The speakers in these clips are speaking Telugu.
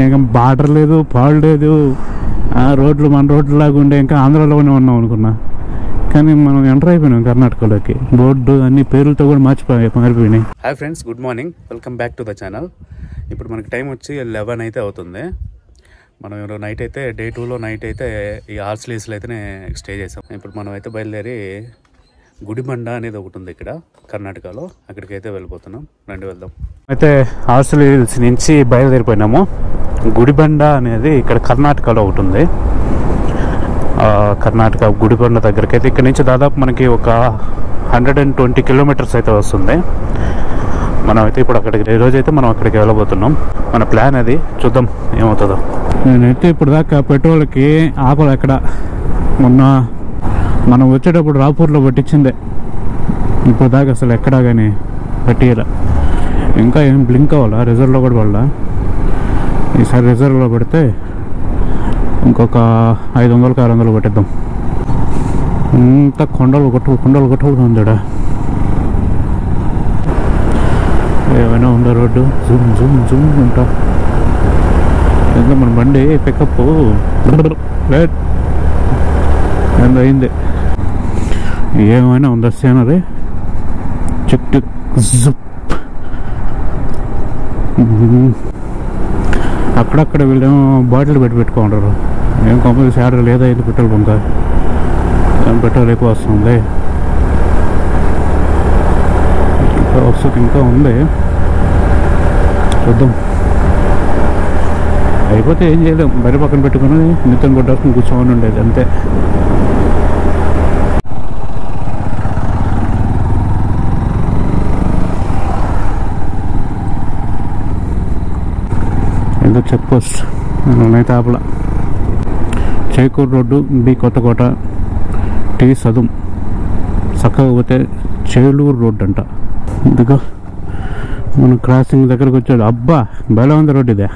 ఇంకా బార్డర్ లేదు, పాడు లేదు, రోడ్లు మన రోడ్లు లాగా ఉండే ఇంకా ఆంధ్రాలోనే ఉన్నాం అనుకున్నా. కానీ మనం ఎంటర్ అయిపోయినాం కర్ణాటకలోకి. బోర్డు అన్ని పేర్లతో కూడా మారిపోయినాయి. Hi friends, good morning, welcome back to the channel. ఇప్పుడు మనకి టైం వచ్చి 11 అయితే అవుతుంది. మనం నైట్ అయితే డే 2లో నైట్ అయితే ఈ హార్స్లీస్లో అయితేనే స్టే చేసాం. ఇప్పుడు మనం అయితే బయలుదేరి గుడిబండ అనేది ఒకటి ఉంది ఇక్కడ కర్ణాటకలో, అక్కడికి అయితే వెళ్ళిపోతున్నాం. రండి వెళ్దాం. అయితే హార్స్లీస్ నుంచి బయలుదేరిపోయినాము. గుడిబండ అనేది ఇక్కడ కర్ణాటకలో ఒకటి ఉంది. కర్ణాటక గుడిబండ దగ్గరికి అయితే ఇక్కడ నుంచి దాదాపు మనకి ఒక 120 కిలోమీటర్స్ అయితే వస్తుంది. మనం అయితే ఇప్పుడు అక్కడికి ఈరోజు అయితే మనం అక్కడికి వెళ్ళబోతున్నాం. మన ప్లాన్ అది, చూద్దాం ఏమవుతుందో. నేనైతే ఇప్పుడు దాకా పెట్రోల్కి ఆపలు ఎక్కడ, మొన్న మనం వచ్చేటప్పుడు రాపూర్లో పట్టించిందే, ఇప్పుడు దాకా అసలు ఎక్కడా కానీ పట్టియలే. ఇంకా ఏం బ్లింక్ అవ్వాలా, రిజర్వ్లో కూడా పడాలా. ఈసారి రిజర్వ్లో పెడితే ఇంకొక 500 600 పెట్టిద్దాం. ఇంత కొండలు కొట్టుకుంటూ ఉందా, ఏమైనా ఉందా రోడ్డు, జూమ్ జూమ్ జూమ్ ఉంటా. ఎందుకంటే మన బండి పికప్ ఎంత అయింది, ఏమైనా ఉందా సీనరీ. చిక్ టిక్ జుప్. అక్కడక్కడ వీళ్ళేమో బాటిల్ పెట్టుకుంటారు. ఏం కంపెనీ శాడర్ లేదా ఇది పెట్రోల్ బంక్, పెట్రోల్ ఎక్కువ వస్తుంది. ఇంకా ఉంది, చూద్దాం. అయిపోతే ఏం చేయలేం, బయట పక్కన పెట్టుకుని నిత్యం కొట్టాల్సుకుని కూర్చోమని ఉండేది అంతే. ఏదో చెక్ పోస్ట్ అయితే ఆపల. Chekuru road, B Kothakota, T Sadum, చక్కగా పోతే చేలూరు రోడ్డు అంట. ఇదిగో మనం క్రాసింగ్ దగ్గరకు వచ్చాడు. అబ్బా భలే ఉంది రోడ్డు ఇదే.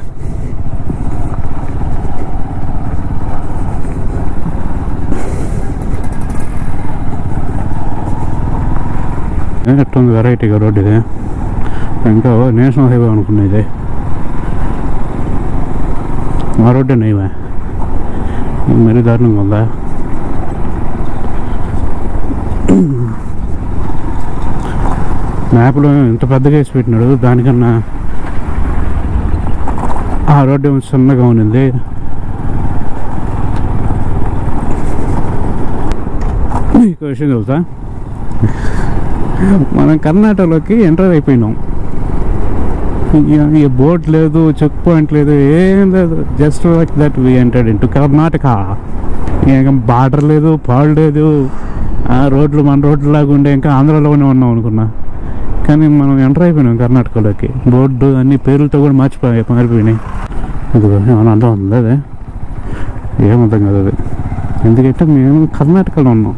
ఎట్టుంది వెరైటీగా రోడ్డు ఇది. ఇంకా నేషనల్ హైవే అనుకున్నా ఇది. మా రోడ్డే నైవే, మరీ దారుణంగా ఉందా. మ్యాప్లో ఎంత పెద్దగా వేసి పెట్టినాడు, దానికన్నా ఆ రోడ్డు చిన్నగా ఉన్నింది. మీకు విషయం తెలుసా, మనం కర్ణాటకలోకి ఎంటర్ అయిపోయినాం. ఈ బోర్డ్ లేదు, చెక్ పాయింట్ లేదు, ఏం లేదు. Just like that we entered into Karnataka. ఇంకా బార్డర్ లేదు, పాడు లేదు, రోడ్లు మన రోడ్లు లాగా ఉండే ఇంకా ఆంధ్రాలోనే ఉన్నాం అనుకున్నా. కానీ మనం ఎంటర్ అయిపోయినాం కర్ణాటకలోకి. బోర్డు అన్ని పేర్లతో కూడా మారిపోయినాయి. ఇదిగో ఏమైనా అర్థం అవుతుంది అదే, ఏమర్థం కాదు అది. ఎందుకంటే మేము కర్ణాటకలో ఉన్నాం.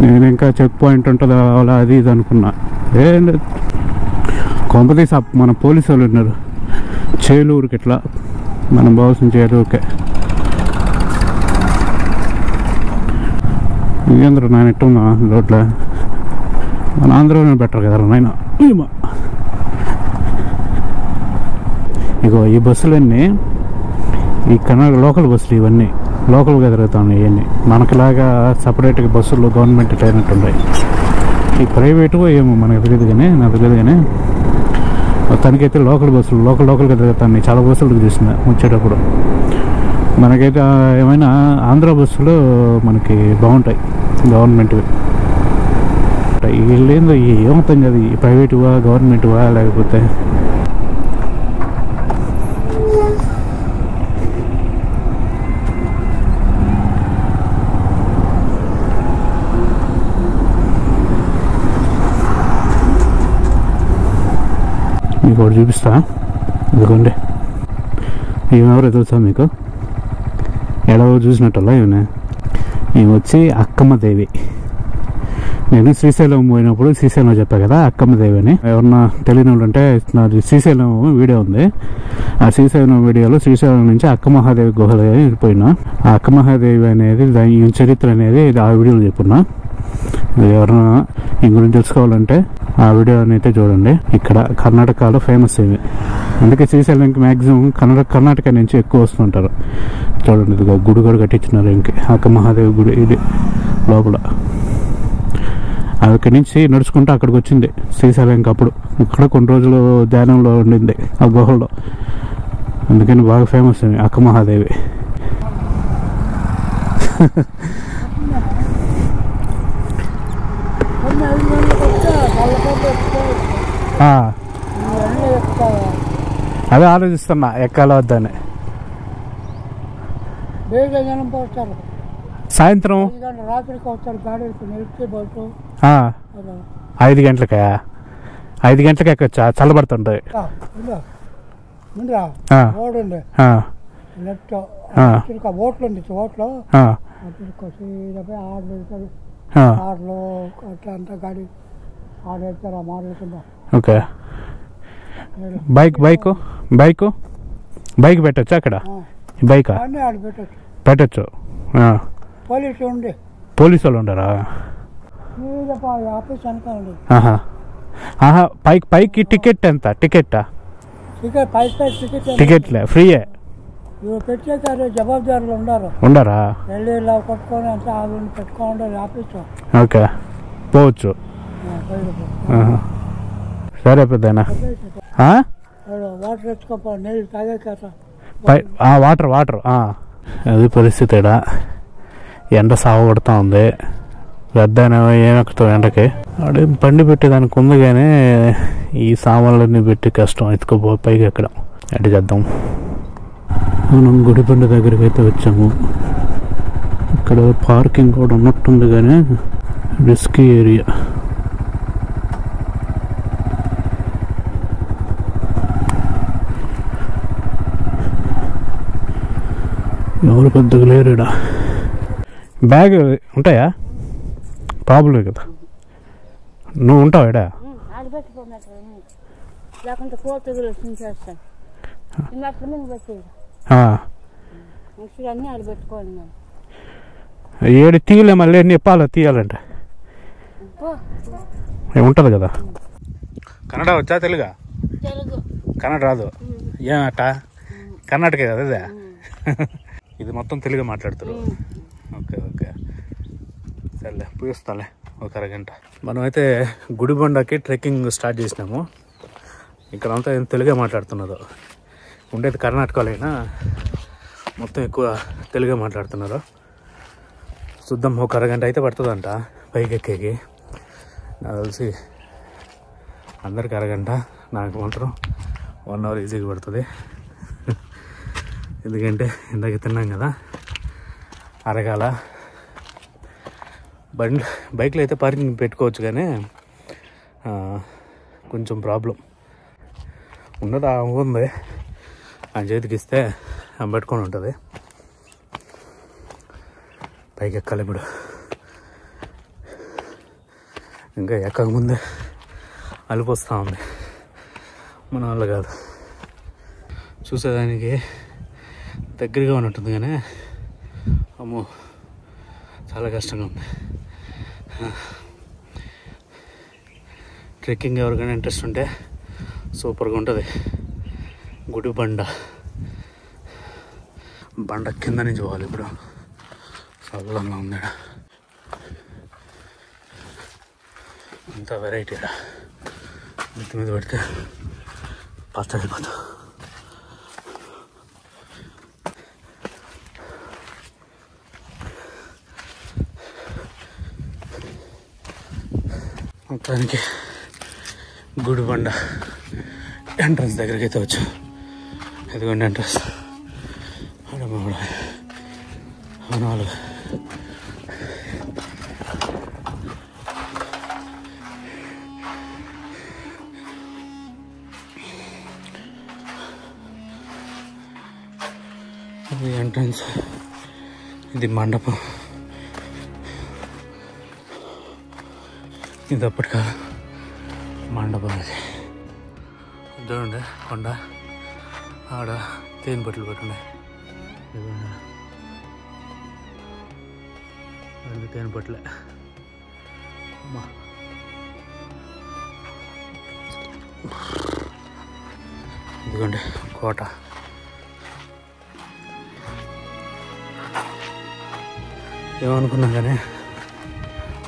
నేను ఇంకా చెక్ పాయింట్ ఉంటుందా అలా అది ఇది అనుకున్నా. ఏం లేదు, కొంపతీసి మన పోలీసు వాళ్ళు ఉన్నారు చేలూరుకి. ఇట్లా మనం బాల్సిన చేలూరుకే. ఇంకేంద్ర నాయన ఎట్టున్నా రోడ్లో, మన ఆంధ్రలోనే బెటర్ కదా నాయన. ఇగో ఈ బస్సులన్నీ ఈ కర్ణాటక లోకల్ బస్సులు, ఇవన్నీ లోకల్గా తిరుగుతాయి. ఇవన్నీ మనకిలాగా సపరేట్గా బస్సులు గవర్నమెంట్ ట్రైనట్టు ఉంటాయి. ఈ ప్రైవేటు ఏమో మనకు తెలియదు కానీ, నాకు తెలియదు కానీ మొత్తానికైతే లోకల్ బస్సులు లోకల్గా తిరుగుతాయి. చాలా బస్సులు చూసిన వచ్చేటప్పుడు. మనకైతే ఏమైనా ఆంధ్ర బస్సులు మనకి బాగుంటాయి గవర్నమెంట్వి. వీళ్ళేందో ఏమవుతుంది అది, ప్రైవేటువా గవర్నమెంటువా లేకపోతే. మీకు ఒకటి చూపిస్తా, ఇదిగోండి. ఈమెవరో తెలుసా మీకు, ఎడవ చూసినట్టల్లా ఈమె వచ్చి అక్కమ్మదేవి. నేను శ్రీశైలం పోయినప్పుడు శ్రీశైలం చెప్పా కదా అక్కమ్మదేవి అని. ఎవరన్నా తెలియని వాళ్ళు అంటే నాది శ్రీశైలం వీడియో ఉంది. ఆ శ్రీశైలం వీడియోలో శ్రీశైలం నుంచి అక్కమహాదేవి గుహలు వెళ్ళిపోయినా. ఆ అక్కమహాదేవి అనేది దాని చరిత్ర అనేది ఆ వీడియోలో చెప్పున్నా. ఎవరైనా ఈ గురించి తెలుసుకోవాలంటే ఆ వీడియోని అయితే చూడండి. ఇక్కడ కర్ణాటకలో ఫేమస్ ఇవి, అందుకే శ్రీశైలంకి మ్యాక్సిమం కర్ణాటక నుంచి ఎక్కువ వస్తుంటారు. చూడండి, ఇదిగో గుడి కూడా కట్టించినారు ఇంక అక్క మహాదేవి గుడి. ఇది లోపల అక్కడి నుంచి నడుచుకుంటూ అక్కడికి వచ్చింది శ్రీశైలంకి. అప్పుడు ఇక్కడ కొన్ని రోజులు ధ్యానంలో ఉండింది ఆ గుహల్లో, అందుకని బాగా ఫేమస్ అక్క మహాదేవి. అదే ఆలోచిస్తున్నా ఎక్కాల వద్దని. సాయంత్రం 5 గంటలకా? 5 గంటలకి ఎక్కొచ్చా? చల్లబడుతుంటాయి. ఓకే. బైక్ పెట్టచ్చు అక్కడ? బైక్ పెట్టచ్చు. పోలీసు వాళ్ళు ఉండరా? పైకి టికెట్ ఎంత? టికెట్లే ఫ్రీయే? జవాబుదారులు ఉండరా? కొట్టుకొని అంతా పెట్టుకోండి ఆఫీసు. ఓకే, పోవచ్చు. సరే పెద్దనా. వాటర్ ఎత్తుకోపో, నీళ్ళు తాగే కదా. వాటర్ అది పరిస్థితి. ఎండ సాగు కొడతా ఉంది. పెద్ద ఏమెక్కుతావు ఎండకి? అడే బండి పెట్టేదానికి ఉంది కానీ ఈ సామాన్లన్నీ పెట్టి కష్టం ఎత్తుకోపో పైకి ఎక్కడం. ఎట్ట చేద్దాం? మనం గుడిబండ దగ్గరికి అయితే వచ్చాము. ఇక్కడ పార్కింగ్ కూడా ఉన్నట్టుంది కానీ రిస్కీ ఏరియా. ఎవరు పెద్దగా లేరు. బ్యాగ్ ఉంటాయా? ప్రాబ్లమే కదా. నువ్వు ఉంటావు ఎడా? ఏడు తీయలే, మళ్ళీ ఎన్ని చెప్పాలో తీయాలంటే ఉంటుంది కదా. కన్నడ వచ్చా? తెలుగా? కన్నడ రాదు. ఏమట? కర్ణాటక కదా ఇదే. ఇది మొత్తం తెలుగు మాట్లాడతారు. ఓకే, సర్లే పూస్తాలే ఒక అరగంట. మనమైతే గుడిబండకి ట్రెక్కింగ్ స్టార్ట్ చేసినాము. ఇక్కడ అంతా ఏం తెలుగే మాట్లాడుతున్నారు. ఉండేది కర్ణాటకలో అయినా మొత్తం ఎక్కువ తెలుగే మాట్లాడుతున్నారు. చూద్దాం, ఒక అరగంట అయితే పడుతుందంట పైకి ఎక్కేకి. నాకు తెలిసి అందరికి అరగంట, నాకు మాత్రం 1 అవర్ ఈజీగా పడుతుంది. ఎందుకంటే ఇందాక తిన్నాం కదా, అరగాల. బైక్లో అయితే పార్కింగ్ పెట్టుకోవచ్చు కానీ కొంచెం ప్రాబ్లం ఉన్నది. ఉంది ఆ చేతికి ఇస్తే పెట్టుకొని ఉంటుంది. పైకి ఎక్కాలి ఇప్పుడు. ఇంకా ఎక్కకముందే అలుపు వస్తూ ఉంది. మన వల్ల కాదు. చూసేదానికి దగ్గరగా ఉన్నట్టుంది కానీ అమ్మో చాలా కష్టంగా ఉంది. ట్రెక్కింగ్ ఎవరికైనా ఇంట్రెస్ట్ ఉంటే సూపర్గా ఉంటుంది. గుడిబండ కింద నుంచి పోవాలి ఇప్పుడు. చల్లంగా ఉంది. ఇంత వెరైటీ ఇంత మీద పెడితే పచ్చడిపోతా. మొత్తానికి గుడిబండ ఎంట్రన్స్ దగ్గరికి అయితే వచ్చు. ఇదిగోండి ఎంట్రన్స్. నాలుగు ఇది ఎంట్రన్స్. ఇది మండపం. ఇది అప్పటికా మండపం. ఇది చూడండి కొండ. ఆడ తేనె పట్లు పెట్టున్నాయి. రెండు తేనె పట్లే. ఇదిగోండి కోట. ఏమనుకున్నా కానీ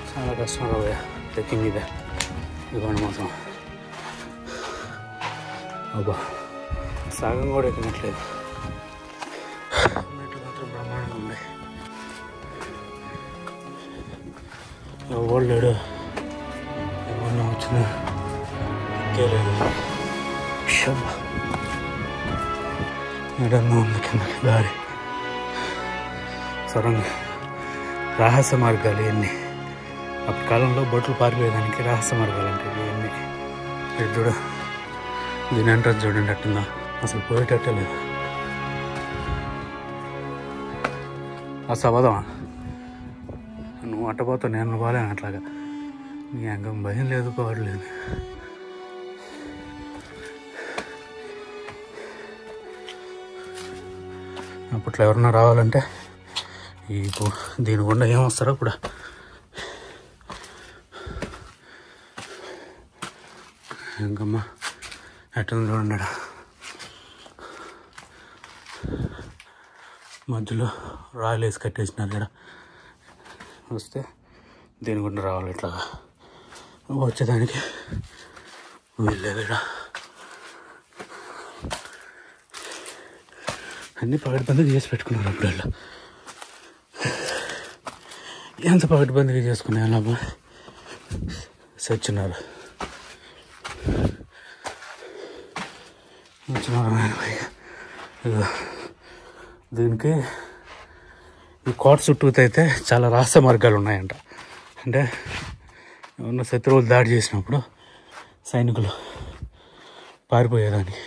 చాలా కష్టం రాబోయే ట్రెక్కింగ్ ఇదే. ఇదిగోండి మొత్తం అబ్బా సగం కూడా ఎక్కినట్లేదు. మెట్లు మాత్రం బ్రహ్మాండంగా ఉన్నాయి. ఎవరు లేడు, ఏమన్నా వచ్చినా ఎక్కేలేదు. ఏడన్నా ఉంది కిందకి దారి. సొరంగ రహస్య మార్గాలు ఇవన్నీ. అప్పటి కాలంలో బొట్లు పారిపోయేదానికి రహస్య మార్గాలు అంటే ఇవన్నీ. ఇది చూడ, దీని ఎంట్రన్స్ చూడండి అట్టుందా, అసలు పోయేటట్టే లేదు. అసలు అవదమా నువ్వు అట్టపోతావు, నేను పోలేను అట్లాగా. నీ అంగం భయం లేదు, పోవట్లేదు. అప్పట్లో ఎవరన్నా రావాలంటే దీని గుండా ఏమొస్తారో ఇప్పుడు. ఇంకమ్మా ఎట్లా చూడండి, మధ్యలో రాయలు వేసి కట్టేసినారు. ఇక్కడ వస్తే దీని గుండా రావాలి. ఇట్లాగా వచ్చేదానికి వీళ్ళేది. ఇక్కడ అన్నీ పగటిబందిగా చేసి పెట్టుకున్నారు. అప్పుడల్లా ఎంత పగటిబందిగా చేసుకునే వాళ్ళమ్మా సచ్చినారు. దీనికి ఈ కోట చుట్టూ అయితే చాలా రహస్య మార్గాలు ఉన్నాయంట. అంటే ఏమన్నా శత్రువులు దాడి చేసినప్పుడు సైనికులు పారిపోయేదానికి.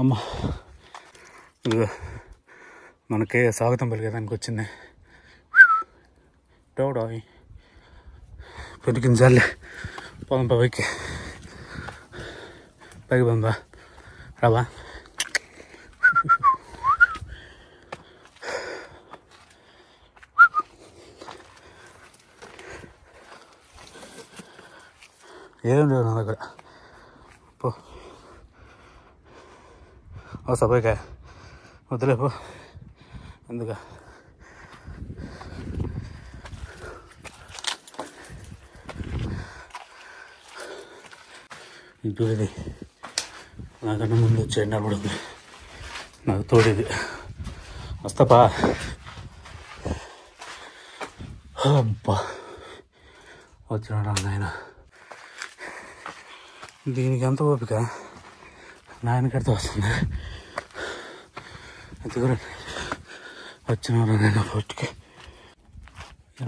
అమ్మ మనకి స్వాగతం పలికేదానికి వచ్చింది. డోడాయ్ పెరిగింది జాలే. పోదాం పైకి, పైకి బందా రావా. ఏం లేవు నా దగ్గర. పో సభాయికా వద్దులే పో. ఎందుక ఇంటూ ఇది నాకన్నా ముందు వచ్చే నడపడుంది. నాకు తోడేది వస్తాపా. అబ్బా వచ్చినాడా నాయన. దీనికి ఎంత ఓపిక నాయన కడితే వస్తుంది. అది కూడా వచ్చినారా నేను ఫస్ట్కి.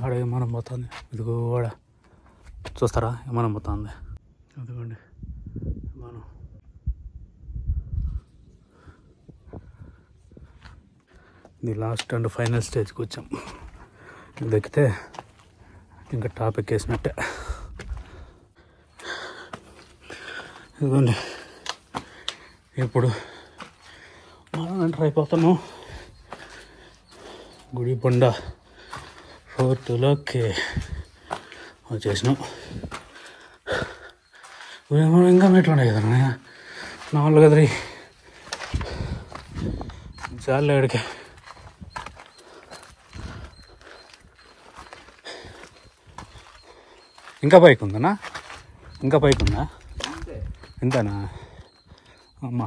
ఆడ విమానం పోతుంది. ఇదిగో వాడ చూస్తారా, విమానం పోతుంది. అదిగోండి విమానం. ఇది లాస్ట్ అండ్ ఫైనల్ స్టేజ్కి వచ్చాం. ఇది ఎక్కితే ఇంకా టాప్ ఎక్కేసినట్టే. ఇదిగోండి ఇప్పుడు మనం ఎంటర్ అయిపోతున్నాం గుడిబండ ఫోర్టులోకి వచ్చేసినాం. ఇంకా మెట్లు ఉన్నాయి కదా నాలుగు గదిరి జాలి ఎక్కడికి. ఇంకా పైకి ఉందనా? ఇంకా పైకి ఉందా? ఇంతనా? అమ్మా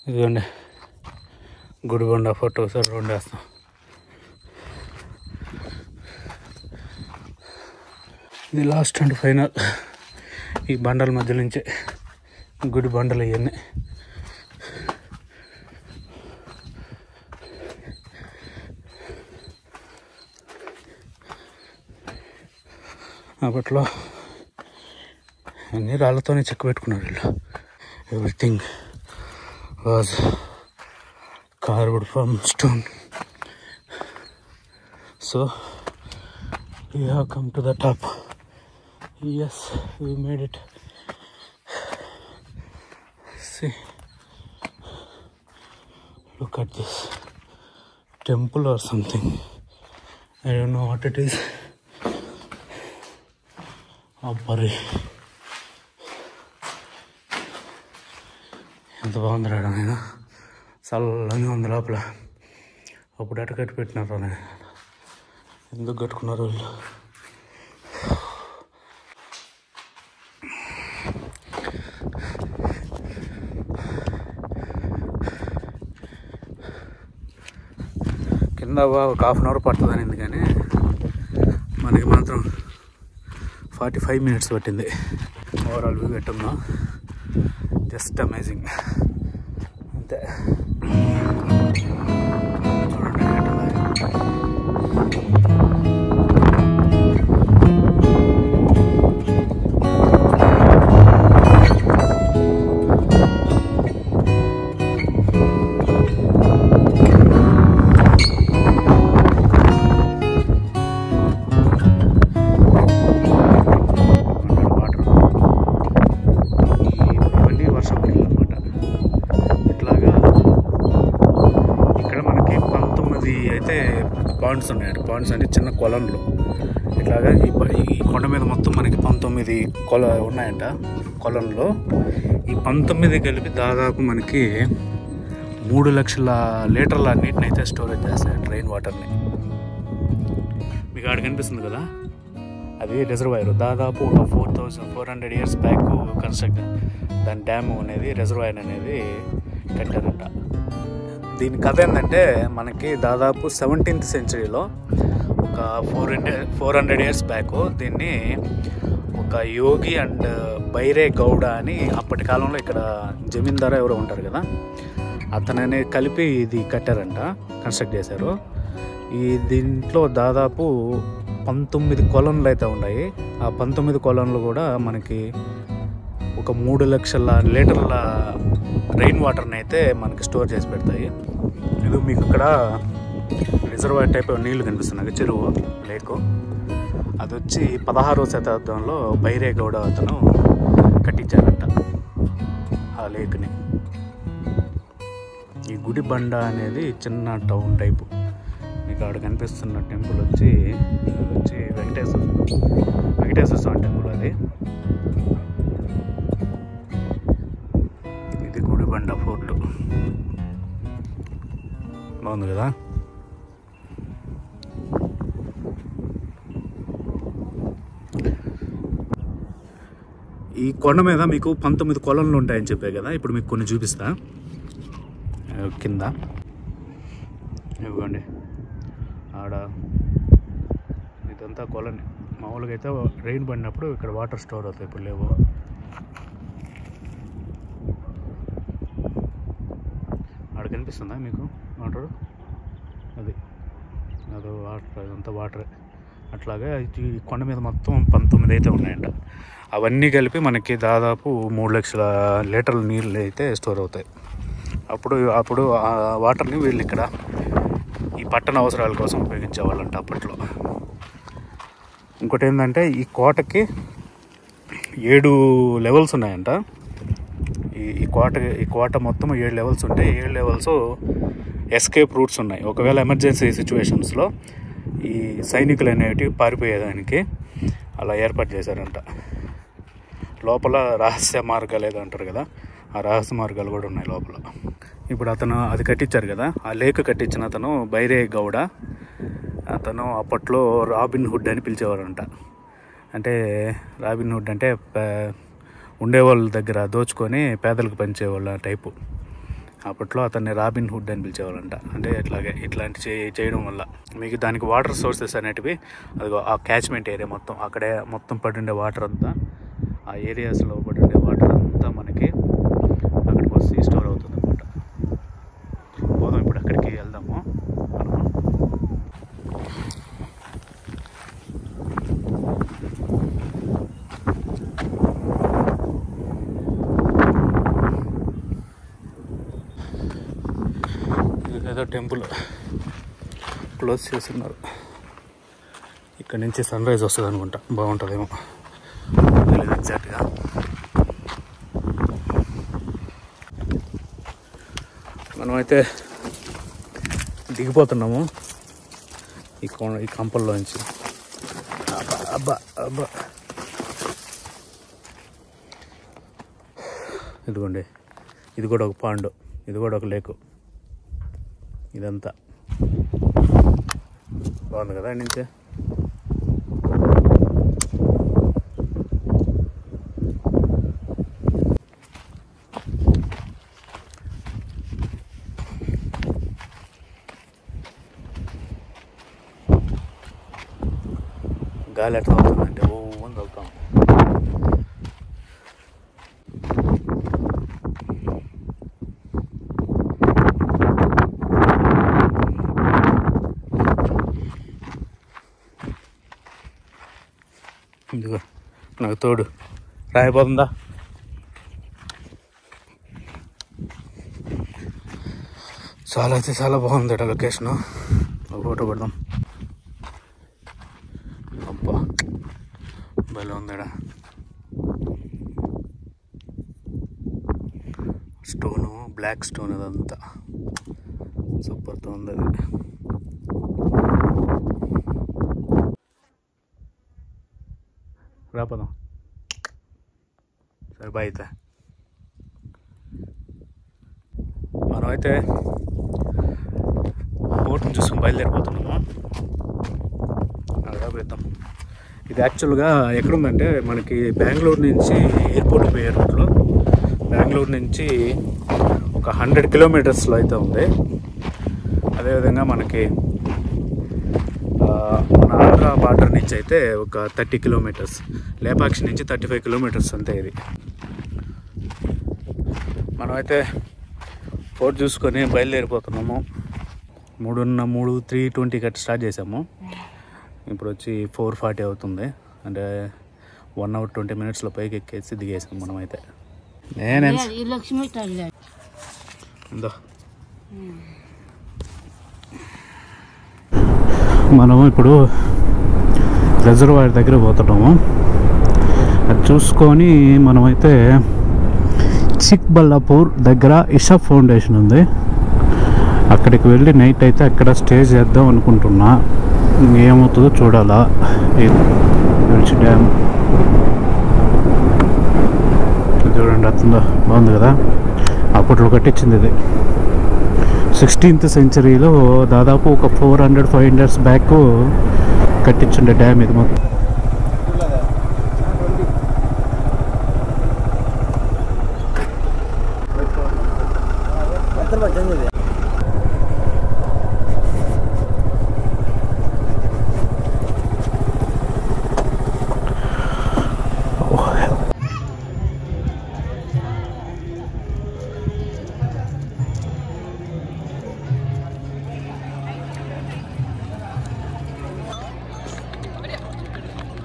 ఇదిగోండి గుడిబండ ఫోటో ఒకసారి రౌండ్ వేస్తాం. ఇది లాస్ట్ అండ్ ఫైనల్. ఈ బండల మధ్య నుంచే గుడి బండలు ఇవన్నీ. అప్పట్లో అన్ని రాళ్ళతోనే చెక్క పెట్టుకున్నారు వీళ్ళు. Everything was carved from stone. So we have come to the top. Yes, we made it. See, look at this temple or something. I don't know what it is. అబ్బరి ఎంత బాగుంది రాడా నేను, చల్లగా ఉంది లోపల. అప్పుడు ఎట కట్టి పెట్టినారు నేను, ఎందుకు కట్టుకున్నారు వీళ్ళు? కింద ఒక హాఫ్ అన్ అవర్ పడుతుందని, ఎందుకని మనకి మాత్రం 45 minutes పట్టింది. ఓవరాల్ వ్యూ పెట్టున్నాం, జస్ట్ అమేజింగ్ అంతే. పాండ్స్ ఉన్నాయండి. పాండ్స్ అంటే చిన్న కొలన్లు. ఇట్లాగా ఈ కొండ మీద మొత్తం మనకి 19 ఉన్నాయంట కొలన్లు. ఈ 19 కలిపి దాదాపు మనకి 3 లక్షల లీటర్ల నీటిని అయితే స్టోరేజ్ చేస్తాయంట, రెయిన్ వాటర్ని. మీకు ఆడ కనిపిస్తుంది కదా, అది రిజర్వాయర్. దాదాపు ఒక 4400 years బ్యాక్ కన్స్ట్రక్ట్ దాని డ్యామ్ అనేది, రిజర్వాయర్ అనేది కట్టారంట. దీని కథ ఏంటంటే, మనకి దాదాపు 17th centuryలో ఒక 400 years బ్యాక్ దీన్ని ఒక యోగి అండ్ బైరే గౌడ అని అప్పటి కాలంలో ఇక్కడ జమీందారు ఎవరో ఉంటారు కదా, అతననే కలిపి ఇది కట్టారంట, కన్స్ట్రక్ట్ చేశారు. దీంట్లో దాదాపు 19 కొలన్లు అయితే ఉన్నాయి. ఆ 19 కొలన్లు కూడా మనకి ఒక 3 లక్షల లీటర్ల రెయిన్ వాటర్ని అయితే మనకి స్టోర్ చేసి పెడతాయి. ఇది మీకు ఇక్కడ రిజర్వాయర్ టైప్ నీళ్లు కనిపిస్తున్నాయి, చెరువు, లేకు. అది వచ్చి 16వ శతాబ్దంలో బైరే గౌడ అతను కట్టించారంట ఆ లేక్ని. ఈ గుడి బండ అనేది చిన్న టౌన్ టైపు. మీకు ఆడ కనిపిస్తున్న టెంపుల్ వచ్చి వెంకటేశ్వర స్వామి టెంపుల్. అది ఇది గుడి బండ ఫోర్ట్. బాగుంది కదా. ఈ కొండ మీద మీకు 19 కొలన్లు ఉంటాయని చెప్పే కదా, ఇప్పుడు మీకు కొన్ని చూపిస్తా. కింద ఇవ్వండి, ఆడ ఇదంతా కొలని. మామూలుగా అయితే రెయిన్ పడినప్పుడు ఇక్కడ వాటర్ స్టోర్ అవుతాయి, ఇప్పుడు లేవు. ఆడ కనిపిస్తుందా మీకు వాటర్? అది వాటర్, అదంతా వాటరే. అట్లాగే ఈ కొండ మీద మొత్తం 19 అయితే ఉన్నాయంట. అవన్నీ కలిపి మనకి దాదాపు 3 లక్షల లీటర్ల నీళ్ళు అయితే స్టోర్ అవుతాయి. అప్పుడు ఆ వాటర్ని వీళ్ళు ఇక్కడ ఈ పట్టణ అవసరాల కోసం ఉపయోగించేవాళ్ళంట అప్పట్లో. ఇంకోటి ఏంటంటే, ఈ కోటకి 7 లెవెల్స్ ఉన్నాయంట. ఈ కోట మొత్తం 7 లెవెల్స్ ఉంటాయి. 7 లెవెల్స్ ఎస్కేప్ రూట్స్ ఉన్నాయి. ఒకవేళ ఎమర్జెన్సీ సిచ్యువేషన్స్లో ఈ సైనికులు అనేవి పారిపోయేదానికి అలా ఏర్పాటు చేశారంట. లోపల రహస్య మార్గాలు ఏదో అంటారు కదా, ఆ రహస్య మార్గాలు కూడా ఉన్నాయి లోపల. ఇప్పుడు అతను అది కట్టించారు కదా, ఆ లేక్ కట్టించిన అతను బైరే గౌడ. అతను అప్పట్లో రాబిన్ హుడ్ అని పిలిచేవారంట. అంటే రాబిన్ హుడ్ అంటే ఉండేవాళ్ళ దగ్గర దోచుకొని పేదలకు పంచేవాళ్ళ టైపు. అప్పట్లో అతన్ని రాబిన్ హుడ్ అని పిలిచేవాళ్ళంట. అంటే ఇట్లాంటి చేయడం వల్ల మీకు దానికి వాటర్ సోర్సెస్ అనేటివి, అది ఆ క్యాచ్మెంట్ ఏరియా మొత్తం, అక్కడే మొత్తం పడుండే వాటర్ అంతా, ఆ ఏరియాస్లో పడుండే వాటర్ అంతా మనకి అక్కడికి వచ్చి స్టోర్ అవుతుంది అనమాట. పోదాం, ఇప్పుడు అక్కడికి వెళ్దాము. ఇదేదో టెంపుల్ క్లోజ్ చేస్తున్నారు. ఇక్కడ నుంచి సన్ రైజ్ వస్తుంది అనుకుంటా, బాగుంటుందేమో తెలియదు ఎగ్జాక్ట్గా. మనమైతే దిగిపోతున్నాము. ఈ కంపల్లోంచి. అబ్బా అబ్బా ఇదిగోండి, ఇది కూడా ఒక పాండు, ఇది కూడా ఒక లేకు. ఇదంతా బాగుంది కదా నుంచే. గాలి ఎట్లా అవుతుందంటే ఓ అని వెళ్తాం. ఇదిగో నాకు తోడు రాయిపోతుందా. చాలా అయితే చాలా బాగుంది లొకేషను. ఒక ఫోటో పెడదాం. అబ్బా భలే ఉందిడా. స్టోను, బ్లాక్ స్టోన్, అదంతా సూపర్తో ఉంది అది. రాపదాం. సరే బాయ్. అయితే మనమైతే బోట్ని చూసుకుని బయలుదేరిపోతున్నాము. అలా పెడతాం. ఇది యాక్చువల్గా ఎక్కడుందంటే మనకి బెంగళూరు నుంచి ఎయిర్పోర్ట్ పోయే రూట్లో, బెంగళూరు నుంచి ఒక 100 కిలోమీటర్స్లో అయితే ఉంది. అదేవిధంగా మనకి మన ఆంధ్ర బార్డర్ నుంచి అయితే ఒక 30 కిలోమీటర్స్, లేపాక్షి నుంచి 35 కిలోమీటర్స్ అంతే ఇది. మనమైతే ఫోర్ట్ చూసుకొని బయలుదేరిపోతున్నాము. 3:20 గట్టి స్టార్ట్ చేసాము. ఇప్పుడు వచ్చి 4:40 అవుతుంది. అంటే 1 hour 20 minutes పైకి ఎక్కేసి దిగేసాం మనమైతే. మనము ఇప్పుడు రిజర్వాయర్ దగ్గర పోతున్నాము. అది చూసుకొని మనమైతే చిక్బల్లాపూర్ దగ్గర ఇషా ఫౌండేషన్ ఉంది, అక్కడికి వెళ్ళి నైట్ అయితే అక్కడ స్టే చేద్దాం అనుకుంటున్నా. ఏమవుతుందో చూడాలా. డ్యామ్ చూడండి, అట్లా బాగుంది కదా. అప్పట్లో కట్టించింది ఇది. 16th centuryలో దాదాపు ఒక 400-500 బ్యాక్ కట్టించుండే డ్యామ్ ఇది మొత్తం.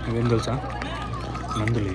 ఇవేం తెలుసా, నందులు.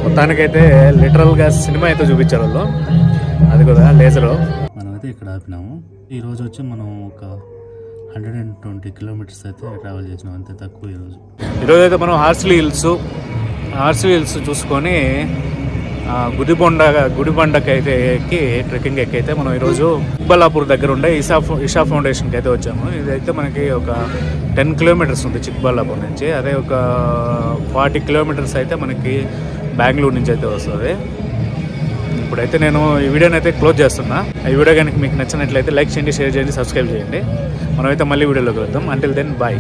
మొత్తానికైతే లిటరల్గా సినిమా అయితే చూపించారు వాళ్ళు, అది కూడా లేజరు. మనమైతే ఇక్కడ ఆపినాము. ఈరోజు వచ్చి మనం ఒక 120 కిలోమీటర్స్ అయితే ట్రావెల్ చేసినాం, అంతే తక్కువ. ఈరోజు అయితే మనం హార్సిలీ హిల్స్ చూసుకొని గుడిబండకి అయితే ఎక్కి ట్రెక్కింగ్ ఎక్కైతే మనం ఈరోజు చిక్బల్లాపూర్ దగ్గర ఉండే ఇషా ఫౌండేషన్కి అయితే వచ్చాము. ఇదైతే మనకి ఒక 10 కిలోమీటర్స్ ఉంది చిక్బల్లాపూర్ నుంచి. అదే ఒక 40 కిలోమీటర్స్ అయితే మనకి బెంగళూరు నుంచి అయితే వస్తుంది. ఇప్పుడైతే నేను ఈ వీడియోని అయితే క్లోజ్ చేస్తున్నా. ఈ వీడియో కనుక మీకు నచ్చినట్లయితే లైక్ చేయండి, షేర్ చేయండి, సబ్స్క్రైబ్ చేయండి. మనమైతే మళ్ళీ వీడియోలోకి వెళ్దాం. Until then bye.